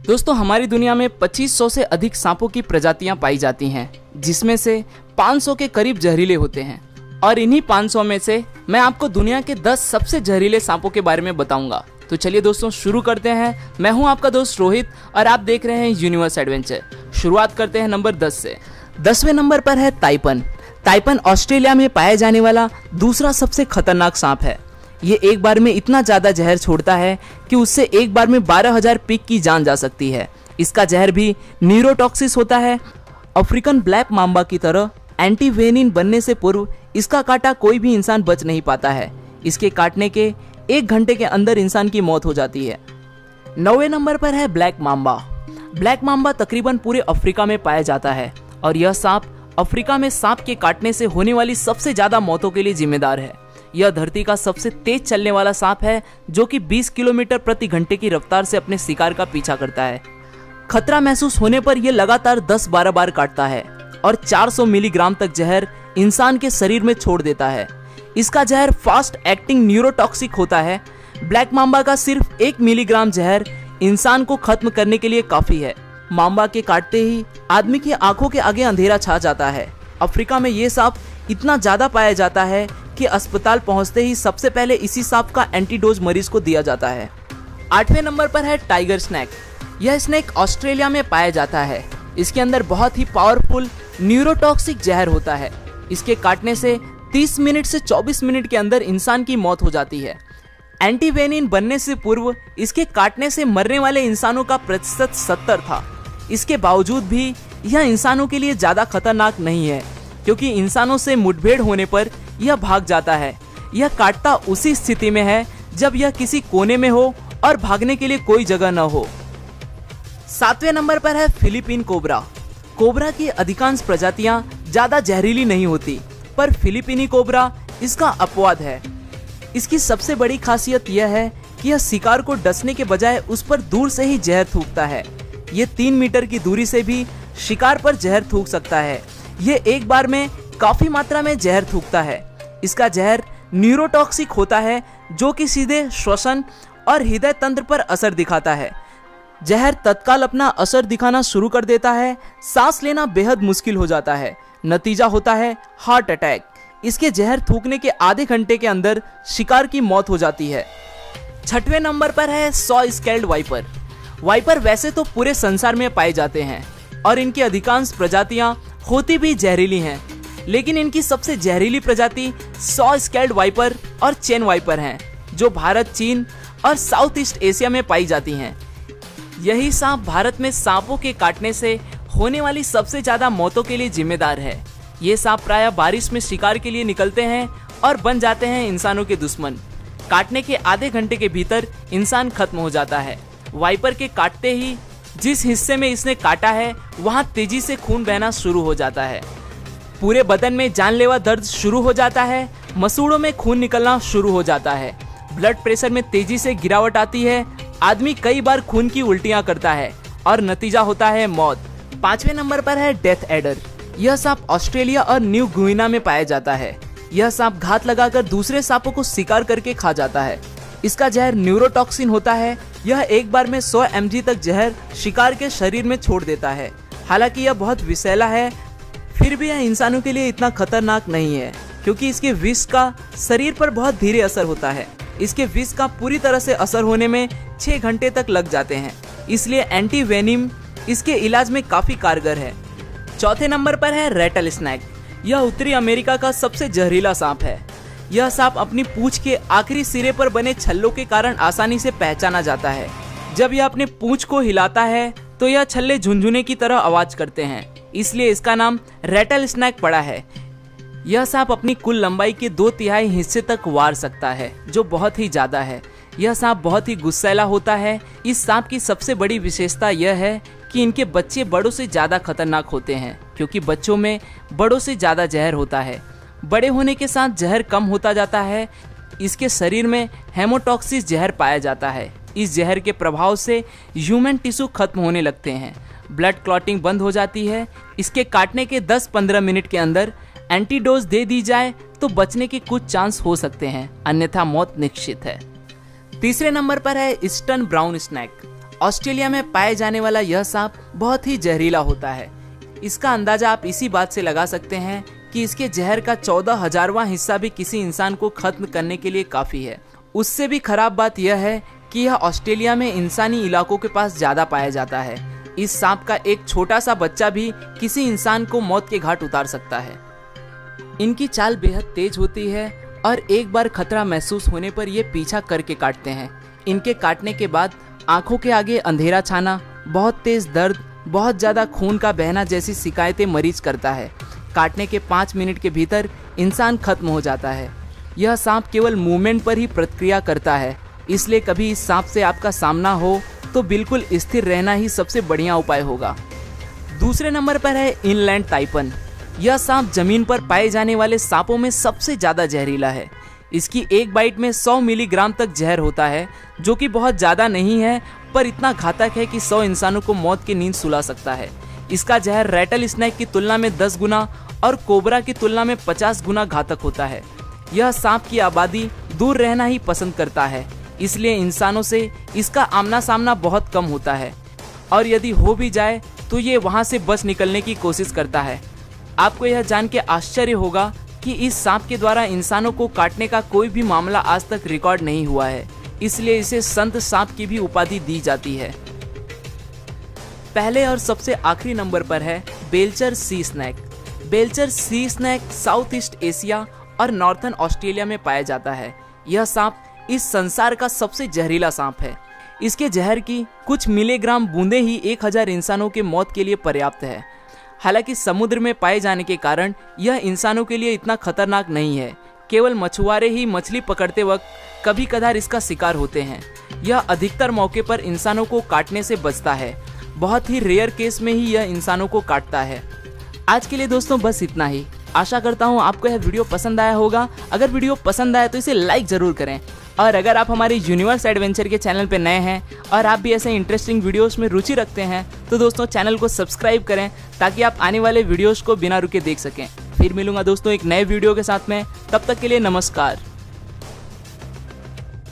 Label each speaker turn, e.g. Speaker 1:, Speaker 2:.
Speaker 1: दोस्तों हमारी दुनिया में 2500 से अधिक सांपों की प्रजातियां पाई जाती हैं, जिसमें से 500 के करीब जहरीले होते हैं। और इन्हीं 500 में से मैं आपको दुनिया के 10 सबसे जहरीले सांपों के बारे में बताऊंगा। तो चलिए दोस्तों शुरू करते हैं। मैं हूं आपका दोस्त रोहित और आप देख रहे हैं यूनिवर्स एडवेंचर। शुरुआत करते हैं नंबर 10 से। 10वें नंबर पर है ताइपन। ताइपन ऑस्ट्रेलिया में पाया जाने वाला दूसरा सबसे खतरनाक सांप है। ये एक बार में इतना ज़्यादा जहर छोड़ता है कि उससे एक बार में 12,000 पिग की जान जा सकती है। इसका जहर भी न्यूरोटॉक्सिस होता है। अफ्रीकन ब्लैक मांबा की तरह एंटीवेनिन बनने से पूर्व इसका काटा कोई भी इंसान बच नहीं पाता है। इसके काटने के 1 घंटे के अंदर इंसान की मौत हो जाती है। 9वें नंबर पर है ब्लैक मांबा। ब्लैक मांबा तकरीबन पूरे अफ्रीका में पाया जाता है और यह सांप अफ्रीका में सांप के काटने से होने वाली सबसे ज्यादा मौतों के लिए जिम्मेदार है। यह धरती का सबसे तेज चलने वाला सांप है, जो कि 20 किलोमीटर प्रति घंटे की रफ्तार से अपने शिकार का पीछा करता है। खतरा महसूस होने पर यह लगातार 10-12 बार काटता है और 400 मिलीग्राम तक जहर इंसान के शरीर में छोड़ देता है। इसका जहर फास्ट एक्टिंग न्यूरोटॉक्सिक होता है। ब्लैक मांबा का सिर्फ 1 मिलीग्राम जहर इंसान को खत्म करने के लिए काफी है। मांबा के काटते ही आदमी की आंखों के आगे अंधेरा छा जाता है। अफ्रीका में ये सांप इतना ज्यादा पाया जाता है कि अस्पताल पहुंचते ही सबसे पहले इसी सांप का एंटीडोज मरीज को दिया जाता है। 8वें नंबर पर है टाइगर स्नैक। यह स्नैक ऑस्ट्रेलिया में पाया जाता है। इसके अंदर बहुत ही पावरफुल न्यूरोटॉक्सिक जहर होता है। इसके काटने से 30 मिनट से 24 मिनट के अंदर इंसान की मौत हो जाती है। एंटीवेनिन बनने से पूर्व इसके काटने से मरने वाले इंसानों का प्रतिशत 70 था। इसके बावजूद भी यह इंसानों के लिए ज्यादा खतरनाक नहीं है, क्योंकि इंसानों से मुठभेड़ होने पर यह भाग जाता है। यह काटता उसी स्थिति में है जब यह किसी कोने में हो और भागने के लिए कोई जगह न हो। 7वें नंबर पर है फिलीपीन कोबरा। कोबरा की अधिकांश प्रजातियां ज्यादा जहरीली नहीं होती, पर फिलीपीनी कोबरा इसका अपवाद है। इसकी सबसे बड़ी खासियत यह है कि यह शिकार को डसने के बजाय उस पर दूर से ही जहर थूकता है। ये 3 मीटर की दूरी से भी शिकार पर जहर थूक सकता है। ये एक बार में काफी मात्रा में जहर थूकता है। इसका जहर न्यूरोटॉक्सिक होता है, जो कि सीधे श्वसन और हृदय तंत्र पर असर दिखाता है। जहर तत्काल अपना असर दिखाना शुरू कर देता है। सांस लेना बेहद मुश्किल हो जाता है। नतीजा होता है हार्ट अटैक। इसके जहर थूकने के आधे घंटे के अंदर शिकार की मौत हो जाती है। 6वें नंबर पर है सॉ स्केल्ड वाइपर। वाइपर वैसे तो पूरे संसार में पाए जाते हैं और इनकी अधिकांश प्रजातियां होती भी जहरीली हैं, लेकिन इनकी सबसे जहरीली प्रजाति सॉ स्केल्ड वाइपर और चेन वाइपर हैं, जो भारत, चीन और साउथ ईस्ट एशिया में पाई जाती हैं। यही सांप भारत में सांपों के काटने से होने वाली सबसे ज्यादा मौतों के लिए जिम्मेदार है। ये सांप प्रायः बारिश में शिकार के लिए निकलते हैं और बन जाते हैं इंसानों के दुश्मन। काटने के आधे घंटे के भीतर इंसान खत्म हो जाता है। वाइपर के काटते ही जिस हिस्से में इसने काटा है वहां तेजी से खून बहना शुरू हो जाता है। पूरे बदन में जानलेवा दर्द शुरू हो जाता है। मसूड़ों में खून निकलना शुरू हो जाता है। ब्लड प्रेशर में तेजी से गिरावट आती है। आदमी कई बार खून की उल्टियां करता है और नतीजा होता है मौत। 5वें नंबर पर है डेथ एडर। यह सांप ऑस्ट्रेलिया और न्यू गुइना में पाया जाता है। यह सांप घात लगाकर दूसरे सांपों को शिकार करके खा जाता है। इसका जहर न्यूरोटॉक्सिन होता है। यह एक बार में 100 mg तक जहर शिकार के शरीर में छोड़ देता है। हालांकि यह बहुत विषैला है, फिर भी यह इंसानों के लिए इतना खतरनाक नहीं है, क्योंकि इसके विष का शरीर पर बहुत धीरे असर होता है। इसके विष का पूरी तरह से असर होने में 6 घंटे तक लग जाते हैं, इसलिए एंटीवेनिम इसके इलाज में काफी कारगर है। 4थे नंबर पर है रेटल स्नैक। यह उत्तरी अमेरिका का सबसे जहरीला सांप है। यह सांप अपनी पूंछ के आखिरी सिरे पर बने छल्लों के कारण आसानी से पहचाना जाता है। जब यह अपने पूंछ को हिलाता है तो यह छल्ले झुनझुने की तरह आवाज करते हैं, इसलिए इसका नाम रेटल स्नैक पड़ा है। यह सांप अपनी कुल लंबाई के 2/3 हिस्से तक वार सकता है, जो बहुत ही ज्यादा है। यह सांप बहुत ही गुस्सैला होता है। इस सांप की सबसे बड़ी विशेषता यह है कि इनके बच्चे बड़ों से ज्यादा खतरनाक होते हैं, क्योंकि बच्चों में बड़ों से ज्यादा जहर होता है। बड़े होने के साथ जहर कम होता जाता है। इसके शरीर में हेमोटॉक्सिस जहर पाया जाता है। इस जहर के प्रभाव से ह्यूमन टिश्यू खत्म होने लगते हैं। ब्लड क्लॉटिंग बंद हो जाती है। इसके काटने के 10-15 मिनट के अंदर एंटीडोज दे दी जाए तो बचने के कुछ चांस हो सकते हैं, अन्यथा मौत निश्चित है। तीसरे नंबर पर है ईस्टर्न ब्राउन स्नैक। ऑस्ट्रेलिया में पाए जाने वाला यह सांप बहुत ही जहरीला होता है। इसका अंदाजा आप इसी बात से लगा सकते हैं कि इसके जहर का 14,000वां हिस्सा भी किसी इंसान को खत्म करने के लिए काफी है। उससे भी खराब बात यह है कि यह ऑस्ट्रेलिया में इंसानी इलाकों के पास ज्यादा पाया जाता है। इस सांप का एक छोटा सा बच्चा भी किसी इंसान को मौत के घाट उतार सकता है। इनकी चाल बेहद तेज होती है और एक बार खतरा महसूस होने पर ये पीछा करके काटते हैं। इनके काटने के बाद आंखों के आगे अंधेरा छाना, बहुत तेज दर्द, बहुत ज्यादा खून का बहना जैसी शिकायतें मरीज करता है। काटने के 5 मिनट के भीतर इंसान खत्म हो जाता है। यह सांप केवल मूवमेंट पर ही प्रतिक्रिया करता है, इसलिए कभी इस सांप से आपका सामना हो तो बिल्कुल स्थिर रहना ही सबसे बढ़िया उपाय होगा। दूसरे नंबर पर है इनलैंड ताइपन। यह सांप जमीन पर पाए जाने वाले सांपों में सबसे ज्यादा जहरीला है। इसकी एक बाइट में 100 मिलीग्राम तक जहर होता है, जो कि बहुत ज्यादा नहीं है, पर इतना घातक है कि 100 इंसानों को मौत की नींद सुला सकता है। इसका जहर रैटल स्नेक की तुलना में 10 गुना और कोबरा की तुलना में 50 गुना घातक होता है। यह सांप की आबादी दूर रहना ही पसंद करता है, इसलिए इंसानों से इसका आमना सामना बहुत कम होता है, और यदि हो भी जाए तो ये वहां से बच निकलने की कोशिश करता है। आपको यह जान के आश्चर्य होगा कि इस सांप के द्वारा इंसानों को काटने का कोई भी मामला आज तक रिकॉर्ड नहीं हुआ है, इसलिए इसे संत सांप की भी उपाधि दी जाती है। पहले और सबसे आखिरी नंबर पर है Belcher sea snake. Belcher sea snake south east Asia और नॉर्थर्न ऑस्ट्रेलिया में पाया जाता है। यह सांप इस संसार का सबसे जहरीला सांप है। इसके जहर की कुछ मिलीग्राम बूंदे ही 1000 इंसानों के मौत के लिए पर्याप्त है। हालांकि समुद्र में पाए जाने के कारण यह इंसानों के लिए इतना खतरनाक नहीं है। केवल मछुआरे ही मछली पकड़ते वक्त कभी कभार इसका शिकार होते हैं। यह अधिकतर मौके पर इंसानों को काटने से बचता है। बहुत ही रेयर केस में ही यह इंसानों को काटता है। आज के लिए दोस्तों बस इतना ही। आशा करता हूँ आपको यह वीडियो पसंद आया होगा। अगर वीडियो पसंद आया तो इसे लाइक जरूर करें, और अगर आप हमारे यूनिवर्स एडवेंचर के चैनल पर नए हैं और आप भी ऐसे इंटरेस्टिंग वीडियोस में रुचि रखते हैं तो दोस्तों चैनल को सब्सक्राइब करें, ताकि आप आने वाले वीडियोस को बिना रुके देख सकें। फिर मिलूंगा दोस्तों एक नए वीडियो के साथ में। तब तक के लिए नमस्कार।